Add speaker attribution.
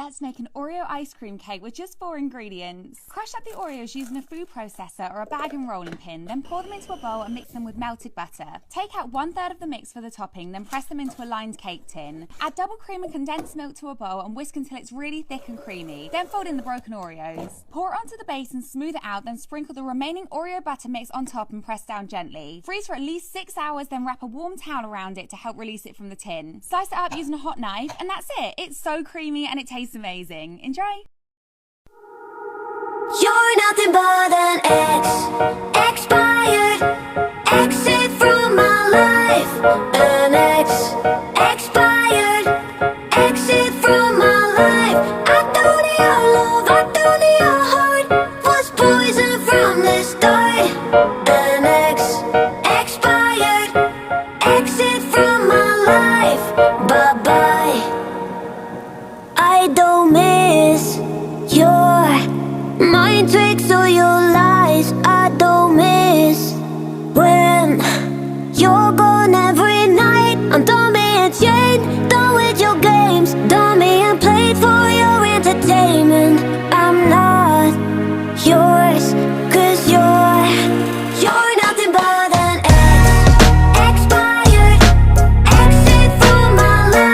Speaker 1: Let's make an Oreo ice cream cake with just 4 ingredients. Crush up the Oreos using a food processor or a bag and rolling pin, then pour them into a bowl and mix them with melted butter. Take out 1/3 of the mix for the topping, then press them into a lined cake tin. Add double cream and condensed milk to a bowl and whisk until it's really thick and creamy. Then fold in the broken Oreos. Pour it onto the base and smooth it out, then sprinkle the remaining Oreo butter mix on top and press down gently. Freeze for at least 6 hours, then wrap a warm towel around it to help release it from the tin. Slice it up using a hot knife, and that's it. It's so creamy and it tastes amazing. Enjoy!
Speaker 2: You're nothing but an ex, expired, exit from my life. An expired, exit from my life. I thought your love, I thought your heart was poison from the start. An expired, exit from my life. Bye-bye. I don't miss your mind tricks or your lies. I don't miss when you're gone every night. I'm done being chained, done with your games, done being played for your entertainment. I'm not yours, 'cause you're nothing but an expired, exit from my life.